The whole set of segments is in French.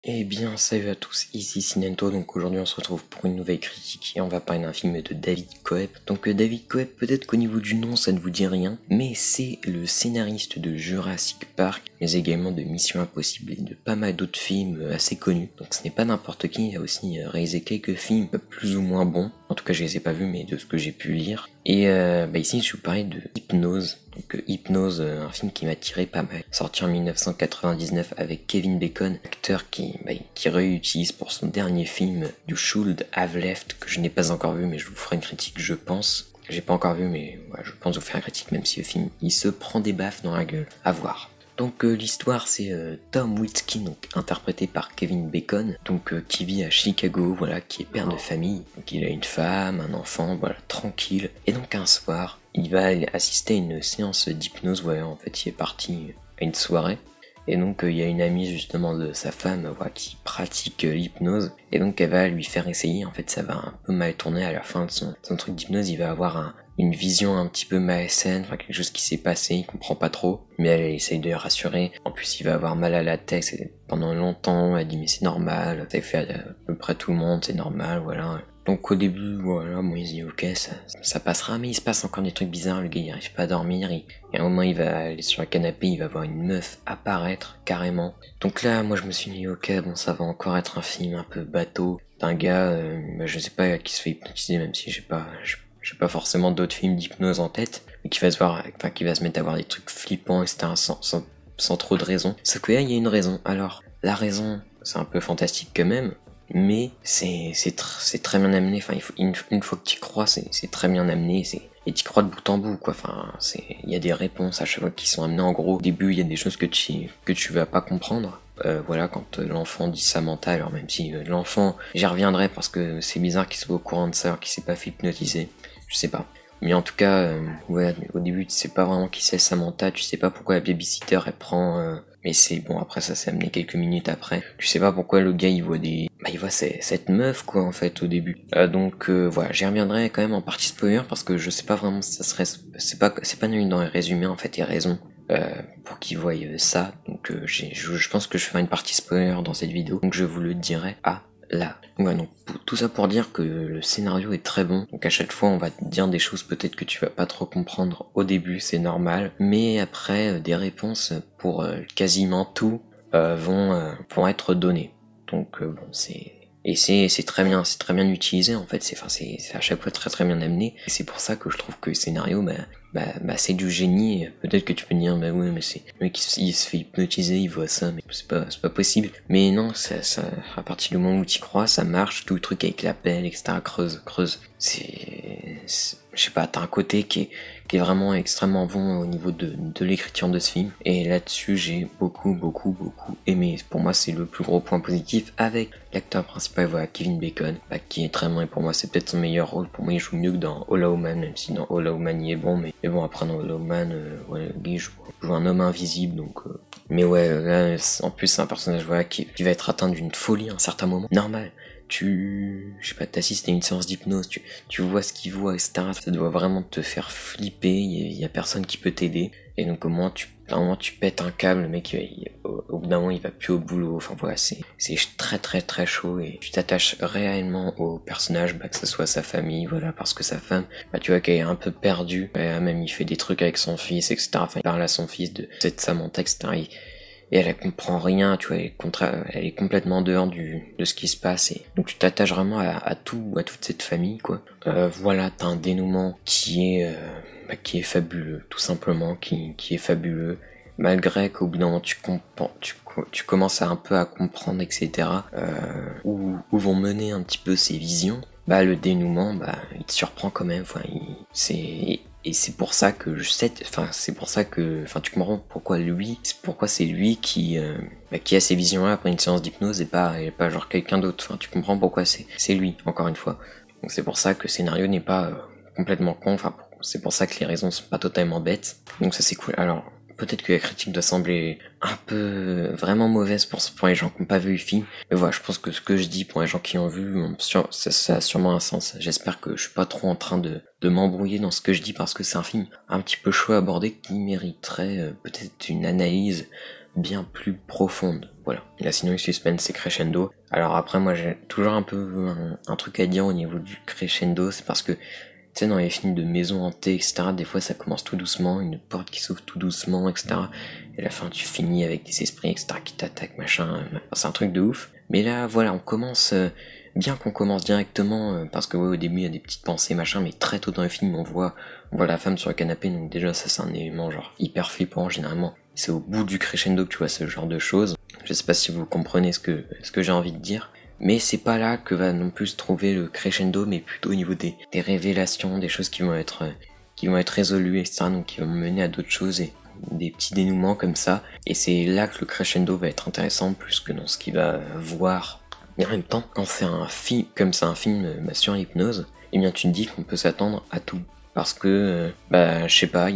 Eh bien, salut à tous, ici Sinento, donc aujourd'hui on se retrouve pour une nouvelle critique et on va parler d'un film de David Koepp. Donc David Koepp, peut-être qu'au niveau du nom ça ne vous dit rien, mais c'est le scénariste de Jurassic Park, mais également de Mission Impossible et de pas mal d'autres films assez connus. Donc ce n'est pas n'importe qui, il a aussi réalisé quelques films plus ou moins bons, en tout cas je les ai pas vus mais de ce que j'ai pu lire. Et ici je vous parlais de Hypnose. Donc Hypnose, un film qui m'a tiré pas mal, sorti en 1999 avec Kevin Bacon, acteur qui réutilise pour son dernier film You Should Have Left, que je n'ai pas encore vu mais je vous ferai une critique je pense. J'ai pas encore vu mais je pense vous faire une critique même si le film il se prend des baffes dans la gueule, à voir. Donc l'histoire c'est Tom Wilkins, donc interprété par Kevin Bacon, qui vit à Chicago, qui est père de famille. Donc il a une femme, un enfant, tranquille. Et donc un soir, il va assister à une séance d'hypnose, en fait il est parti à une soirée. Et donc il y a une amie justement de sa femme qui pratique l'hypnose. Et donc elle va lui faire essayer, en fait ça va un peu mal tourner à la fin de son truc d'hypnose, il va avoir une vision un petit peu malsaine, quelque chose qui s'est passé, il comprend pas trop, mais elle essaye de le rassurer. En plus, il va avoir mal à la tête, pendant longtemps, elle dit mais c'est normal, ça fait à peu près tout le monde, c'est normal, voilà. Donc au début, bon, il se dit ok, ça passera, mais il se passe encore des trucs bizarres, le gars il arrive pas à dormir, et à un moment il va aller sur le canapé, il va voir une meuf apparaître, carrément. Donc là, moi je me suis dit ok, bon ça va encore être un film un peu bateau, d'un gars, je sais pas, qui se fait hypnotiser, même si j'ai pas forcément d'autres films d'hypnose en tête, mais qui va se mettre à voir des trucs flippants, etc., sans trop de raison. Sauf que là, il y a une raison. Alors, la raison, c'est un peu fantastique quand même, mais c'est très bien amené. Enfin, une fois que tu crois, c'est très bien amené, et tu crois de bout en bout, quoi. Enfin, il y a des réponses à chaque fois qui sont amenées. En gros, au début, il y a des choses que tu vas pas comprendre. Quand l'enfant dit Samantha, alors même si l'enfant, j'y reviendrai parce que c'est bizarre qu'il soit au courant de ça, alors qu'il s'est pas fait hypnotiser. Je sais pas. Mais en tout cas, au début, tu sais pas vraiment qui c'est Samantha, tu sais pas pourquoi la babysitter elle prend. Mais c'est bon, après ça s'est amené quelques minutes après. Tu sais pas pourquoi le gars il voit cette meuf quoi en fait au début. J'y reviendrai quand même en partie spoiler parce que je sais pas vraiment si ça serait. C'est pas nul dans les résumés en fait, il y a raison. Pour qu'ils voient ça, je pense que je ferai une partie spoiler dans cette vidéo, donc je vous le dirai là. Donc tout ça pour dire que le scénario est très bon. Donc à chaque fois on va te dire des choses peut-être que tu vas pas trop comprendre au début, c'est normal. Mais après des réponses pour quasiment tout vont être données. C'est très bien, utilisé en fait. C'est à chaque fois très très bien amené. Et c'est pour ça que je trouve que le scénario, c'est du génie. Peut-être que tu peux me dire, ouais, mais c'est le mec il se fait hypnotiser, il voit ça, mais c'est pas possible. Mais non, à partir du moment où tu y crois, ça marche. Tout le truc avec la pelle, etc. Creuse. Je sais pas, t'as un côté qui est vraiment extrêmement bon au niveau de l'écriture de ce film. Et là-dessus, j'ai beaucoup aimé. Pour moi, c'est le plus gros point positif avec l'acteur principal, Kevin Bacon, qui est très bon. Et pour moi, c'est peut-être son meilleur rôle. Pour moi, il joue mieux que dans Hollow Man, même si dans Hollow Man, il est bon. Mais bon, après, dans Hollow Man, il joue un homme invisible, Mais là, en plus, c'est un personnage, qui va être atteint d'une folie à un certain moment. Normal. Je sais pas, t'assistes à une séance d'hypnose, tu vois ce qu'il voit, etc. Ça doit vraiment te faire flipper, il y a personne qui peut t'aider. Et donc au moment tu pètes un câble, le mec, au bout d'un moment, il va plus au boulot. Enfin voilà, c'est très très très chaud et tu t'attaches réellement au personnage, que ce soit sa famille, parce que sa femme, tu vois qu'elle est un peu perdue. Même il fait des trucs avec son fils, etc. Enfin, il parle à son fils de cette Samantha, etc. Et elle comprend rien, tu vois, elle est complètement dehors de ce qui se passe, et donc tu t'attaches vraiment à toute cette famille, quoi. T'as un dénouement qui est fabuleux, tout simplement, qui est fabuleux, malgré qu'au bout d'un moment tu commences un peu à comprendre, etc. Où vont mener un petit peu ces visions. Le dénouement, il te surprend quand même. Et c'est pour ça que tu comprends pourquoi c'est lui qui a ces visions-là après une séance d'hypnose et pas genre quelqu'un d'autre. Enfin, tu comprends pourquoi c'est lui, encore une fois. Donc c'est pour ça que le scénario n'est pas complètement con. Enfin, c'est pour ça que les raisons sont pas totalement bêtes. Donc ça c'est cool. Alors, peut-être que la critique doit sembler un peu vraiment mauvaise pour les gens qui n'ont pas vu le film. Mais je pense que ce que je dis pour les gens qui ont vu, ça a sûrement un sens. J'espère que je suis pas trop en train de m'embrouiller dans ce que je dis parce que c'est un film un petit peu chaud à aborder qui mériterait peut-être une analyse bien plus profonde. Voilà. Là sinon le suspense c'est crescendo. Alors après moi j'ai toujours un peu un truc à dire au niveau du crescendo, c'est parce que tu sais dans les films de maison hantée etc, des fois ça commence tout doucement, une porte qui s'ouvre tout doucement etc, et à la fin tu finis avec des esprits etc qui t'attaquent machin, c'est un truc de ouf. Mais là voilà on commence, bien qu'on commence directement, parce que ouais, au début il y a des petites pensées machin, mais très tôt dans le film on voit la femme sur le canapé, donc déjà ça c'est un élément genre hyper flippant généralement. C'est au bout du crescendo que tu vois ce genre de choses. Je sais pas si vous comprenez ce que j'ai envie de dire. Mais c'est pas là que va non plus se trouver le crescendo, mais plutôt au niveau des révélations, des choses qui vont être résolues, etc. Donc qui vont mener à d'autres choses et des petits dénouements comme ça. Et c'est là que le crescendo va être intéressant plus que dans ce qu'il va voir. Mais en même temps, quand c'est un film comme c'est un film sur l'hypnose, eh bien tu te dis qu'on peut s'attendre à tout. Parce que, je sais pas,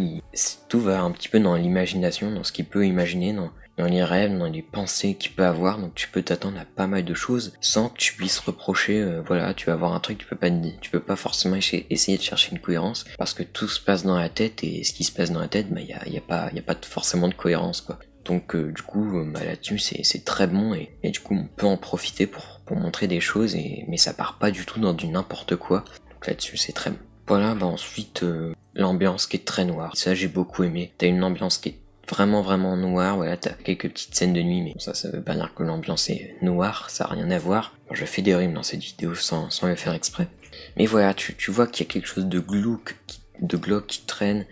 tout va un petit peu dans l'imagination, dans ce qu'il peut imaginer, dans les rêves, dans les pensées qu'il peut avoir, donc tu peux t'attendre à pas mal de choses sans que tu puisses reprocher, tu vas avoir un truc, tu peux pas forcément essayer de chercher une cohérence, parce que tout se passe dans la tête, et ce qui se passe dans la tête, y a pas forcément de cohérence, quoi. Donc du coup, là-dessus c'est très bon, et du coup on peut en profiter pour montrer des choses, mais ça part pas du tout dans du n'importe quoi, donc là-dessus c'est très bon. Voilà, ensuite, l'ambiance qui est très noire. Ça, j'ai beaucoup aimé. T'as une ambiance qui est vraiment noire, voilà, t'as quelques petites scènes de nuit, mais ça veut pas dire que l'ambiance est noire, ça a rien à voir. Je fais des rimes dans cette vidéo sans le faire exprès. Mais voilà, tu vois qu'il y a quelque chose de glauque qui traîne,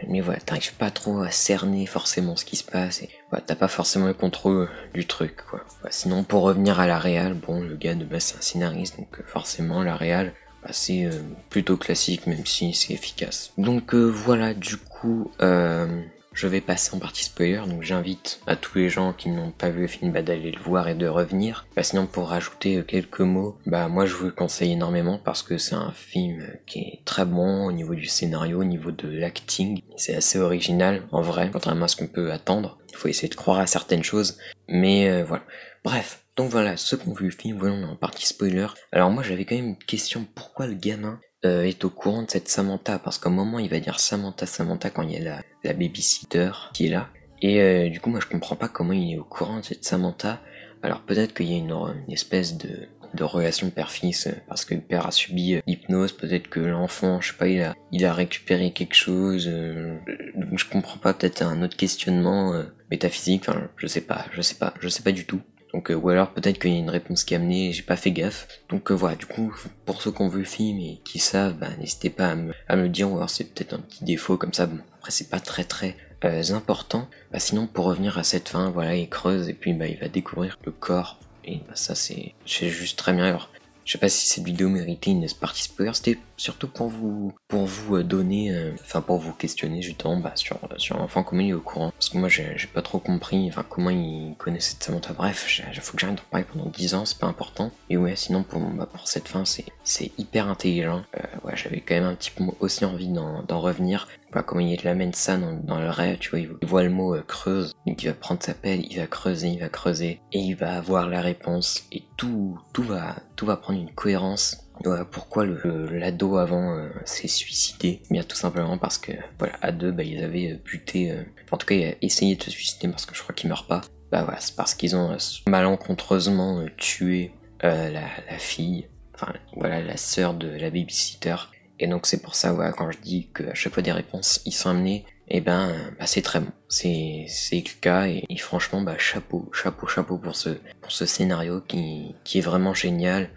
mais voilà, t'arrives pas trop à cerner forcément ce qui se passe, et voilà, t'as pas forcément le contrôle du truc, quoi. Sinon, pour revenir à la réal, bon, le gars de base c'est un scénariste, donc forcément la réal, c'est plutôt classique, même si c'est efficace. Donc voilà, du coup, je vais passer en partie spoiler, donc j'invite à tous les gens qui n'ont pas vu le film d'aller le voir et de revenir. Sinon, pour rajouter quelques mots, moi je vous le conseille énormément parce que c'est un film qui est très bon au niveau du scénario, au niveau de l'acting. C'est assez original en vrai, contrairement à ce qu'on peut attendre. Il faut essayer de croire à certaines choses, mais voilà. Bref. Donc voilà, ceux qui ont vu le film, voilà, on est en partie spoiler. Alors moi j'avais quand même une question, pourquoi le gamin est au courant de cette Samantha? Parce qu'à un moment il va dire Samantha quand il y a la babysitter qui est là. Et du coup moi je comprends pas comment il est au courant de cette Samantha. Alors peut-être qu'il y a une espèce de relation père-fils, parce que le père a subi l'hypnose, peut-être que l'enfant, je sais pas, il a récupéré quelque chose, donc je comprends pas, peut-être un autre questionnement métaphysique, enfin je sais pas du tout. Donc ou alors peut-être qu'il y a une réponse qui est amenée et j'ai pas fait gaffe. Donc voilà, du coup, pour ceux qui ont vu le film et qui savent, n'hésitez pas à me le dire, ou alors c'est peut-être un petit défaut comme ça, bon, après c'est pas très important. Sinon pour revenir à cette fin, voilà, il creuse et puis il va découvrir le corps. Et ça c'est juste très bien. Alors, je sais pas si cette vidéo méritait une partie spoiler, c'était surtout pour vous donner, pour vous questionner justement sur l'enfant, comment il est au courant. Parce que moi j'ai pas trop compris, comment il connaît cette Samantha. Bref, faut que j'arrête d'en parler pendant 10 ans, c'est pas important. Et ouais, sinon pour cette fin, c'est hyper intelligent. J'avais quand même un petit peu aussi envie d'en revenir. Comment il l'amène ça dans le rêve, tu vois, il voit le mot creuse, donc il va prendre sa pelle, il va creuser, et il va avoir la réponse, et tout va prendre une cohérence. Voilà pourquoi l'ado avant s'est suicidé. Bien tout simplement parce que voilà, à deux ils avaient buté, en tout cas il a essayé de se suicider parce que je crois qu'il meurt pas. Voilà, c'est parce qu'ils ont malencontreusement tué la fille, la sœur de la babysitter. Et donc c'est pour ça, quand je dis qu'à chaque fois des réponses ils sont amenées, c'est très bon. C'est le cas, et franchement, chapeau pour ce scénario qui est vraiment génial.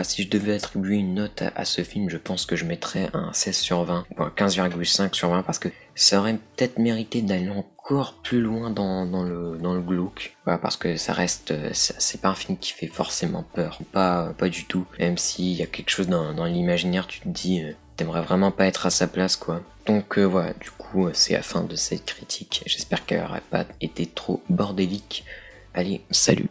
Si je devais attribuer une note à ce film, je pense que je mettrais un 16 sur 20, ou un 15,5 sur 20, parce que ça aurait peut-être mérité d'aller encore plus loin dans le glauque. Parce que ça reste, c'est pas un film qui fait forcément peur, pas du tout. Même s'il y a quelque chose dans l'imaginaire, tu te dis, t'aimerais vraiment pas être à sa place, quoi. Donc voilà, du coup, c'est la fin de cette critique. J'espère qu'elle n'aurait pas été trop bordélique. Allez, salut!